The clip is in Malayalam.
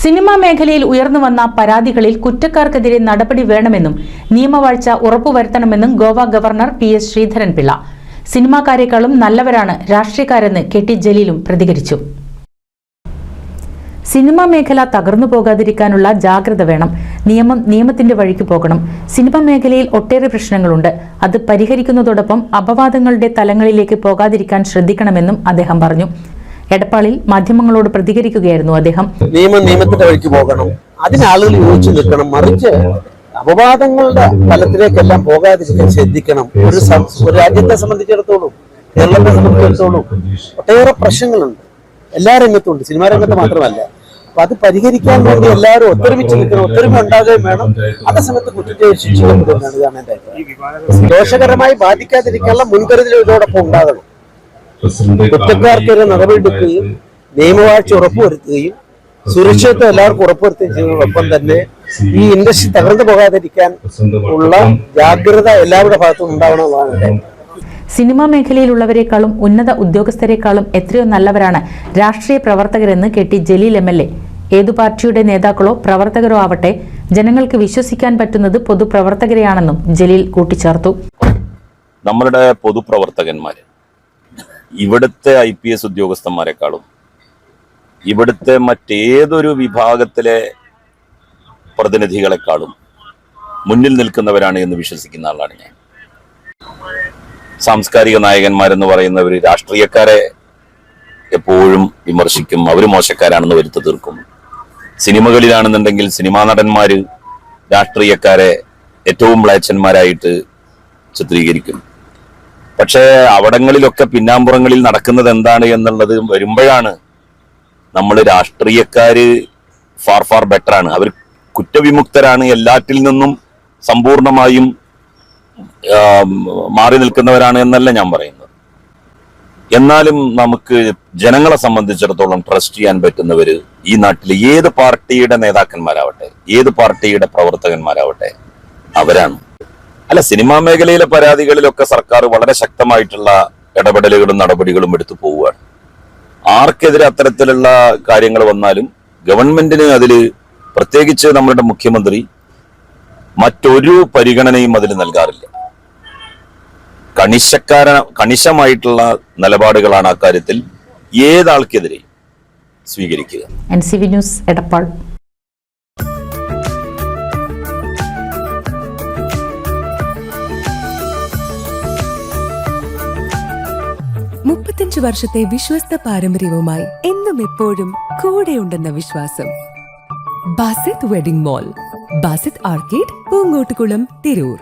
സിനിമാ മേഖലയിൽ ഉയർന്നുവന്ന പരാതികളിൽ കുറ്റക്കാർക്കെതിരെ നടപടി വേണമെന്നും നിയമവാഴ്ച ഉറപ്പുവരുത്തണമെന്നും ഗോവ ഗവർണർ PS ശ്രീധരൻപിള്ള. സിനിമാക്കാരെക്കാളും നല്ലവരാണ് രാഷ്ട്രീയക്കാരെന്ന് KT ജലീലും പ്രതികരിച്ചു. സിനിമാ മേഖല തകർന്നു പോകാതിരിക്കാനുള്ള ജാഗ്രത വേണം. നിയമത്തിന്റെ വഴിക്ക് പോകണം. സിനിമാ മേഖലയിൽ ഒട്ടേറെ പ്രശ്നങ്ങളുണ്ട്. അത് പരിഹരിക്കുന്നതോടൊപ്പം അപവാദങ്ങളുടെ തലങ്ങളിലേക്ക് പോകാതിരിക്കാൻ ശ്രദ്ധിക്കണമെന്നും അദ്ദേഹം പറഞ്ഞു. എടപ്പാളിൽ മാധ്യമങ്ങളോട് പ്രതികരിക്കുകയായിരുന്നു അദ്ദേഹം. നിയമത്തിന്റെ വഴിക്ക് പോകണം, അതിന് ആളുകൾ യോജിച്ചു നിൽക്കണം, മറിച്ച് അപവാദങ്ങളുടെ തലത്തിലേക്കെല്ലാം പോകാതിരിക്കാൻ ശ്രദ്ധിക്കണം. ഒരു രാജ്യത്തെ സംബന്ധിച്ചിടത്തോളം, കേരളത്തെ സംബന്ധിച്ചിടത്തോളം ഒട്ടേറെ പ്രശ്നങ്ങളുണ്ട്. എല്ലാ രംഗത്തുണ്ട്, സിനിമാ രംഗത്ത് മാത്രമല്ല. അപ്പൊ അത് പരിഹരിക്കാൻ വേണ്ടി എല്ലാവരും ഒത്തൊരുമിച്ച് നിൽക്കണം, ഒത്തൊരുമ ഉണ്ടാകുകയും വേണം. അതേസമയത്ത് കുറ്റത്തെ ശിക്ഷിക്കപ്പെടുന്നതാണ് ഇതാണ് എന്റെ അഭിപ്രായം. ദോഷകരമായി ബാധിക്കാതിരിക്കാനുള്ള മുൻകരുതൽ ഇതോടൊപ്പം ഉണ്ടാകണം. കുറ്റക്കാർക്കെതിരെ നടപടിയെടുക്കുകയും നിയമവാഴ്ച ഉറപ്പുവരുത്തുകയും സുരക്ഷിതത്വം എല്ലാവർക്കും ഉറപ്പുവരുത്തുകയും ചെയ്യുന്നതോടൊപ്പം തന്നെ ഈ ഇൻഡസ്ട്രി തകർന്നു പോകാതിരിക്കാൻ ഉള്ള ജാഗ്രത എല്ലാവരുടെ ഭാഗത്തും ഉണ്ടാവണമെന്നാണ്. സിനിമാ മേഖലയിലുള്ളവരെക്കാളും ഉന്നത ഉദ്യോഗസ്ഥരെക്കാളും എത്രയോ നല്ലവരാണ് രാഷ്ട്രീയ പ്രവർത്തകരെന്ന് KT ജലീൽ MLA. ഏതു പാർട്ടിയുടെ നേതാക്കളോ പ്രവർത്തകരോ ആവട്ടെ, ജനങ്ങൾക്ക് വിശ്വസിക്കാൻ പറ്റുന്നത് പൊതുപ്രവർത്തകരെയാണെന്നും ജലീൽ കൂട്ടിച്ചേർത്തു. നമ്മളുടെ പൊതുപ്രവർത്തകന്മാര് ഇവിടുത്തെ IPS ഉദ്യോഗസ്ഥന്മാരെക്കാളും ഇവിടുത്തെ മറ്റേതൊരു വിഭാഗത്തിലെ പ്രതിനിധികളെക്കാളും മുന്നിൽ നിൽക്കുന്നവരാണ് എന്ന് വിശ്വസിക്കുന്ന ആളാണ് ഞാൻ. സാംസ്കാരിക നായകന്മാരെന്ന് പറയുന്നവർ രാഷ്ട്രീയക്കാരെ എപ്പോഴും വിമർശിക്കും, അവർ മോശക്കാരാണെന്ന് വരുത്തി തീർക്കും. സിനിമകളിലാണെന്നുണ്ടെങ്കിൽ സിനിമാ നടന്മാര് രാഷ്ട്രീയക്കാരെ ഏറ്റവും മ്ലേച്ഛന്മാരായിട്ട് ചിത്രീകരിക്കും. പക്ഷേ അവിടങ്ങളിലൊക്കെ പിന്നാമ്പുറങ്ങളിൽ നടക്കുന്നത് എന്താണ് എന്നുള്ളത് വരുമ്പോഴാണ് നമ്മൾ രാഷ്ട്രീയക്കാര് ഫാർ ബെറ്ററാണ്, അവർ കുറ്റവിമുക്തരാണ്, എല്ലാറ്റിൽ നിന്നും സമ്പൂർണമായും മാറി നിൽക്കുന്നവരാണ് എന്നല്ല ഞാൻ പറയുന്നത്. എന്നാലും നമുക്ക് ജനങ്ങളെ സംബന്ധിച്ചിടത്തോളം ട്രസ്റ്റ് ചെയ്യാൻ പറ്റുന്നവര് ഈ നാട്ടിലെ ഏത് പാർട്ടിയുടെ നേതാക്കന്മാരാവട്ടെ, ഏത് പാർട്ടിയുടെ പ്രവർത്തകന്മാരാവട്ടെ അവരാണ്. അല്ല, സിനിമാ മേഖലയിലെ പരാതികളിലൊക്കെ സർക്കാർ വളരെ ശക്തമായിട്ടുള്ള ഇടപെടലുകളും നടപടികളും എടുത്തു പോവുകയാണ്. ആർക്കെതിരെ അത്തരത്തിലുള്ള കാര്യങ്ങൾ വന്നാലും ഗവൺമെന്റിന് അതിൽ, പ്രത്യേകിച്ച് നമ്മളുടെ മുഖ്യമന്ത്രി മറ്റൊരു പരിഗണനയും അതിൽ നൽകാറില്ല. കണിശമായിട്ടുള്ള നിലപാടുകളാണ് അക്കാര്യത്തിൽ ഏതാൾക്കെതിരെയും സ്വീകരിക്കുക. NCV news, Edappal. 35 വർഷത്തെ വിശ്വസ്ത പാരമ്പര്യവുമായി എന്നും എപ്പോഴും കൂടെയുണ്ടെന്ന വിശ്വാസം. Basith wedding mall, Basith arcade, Poonkottukulam, Tirur.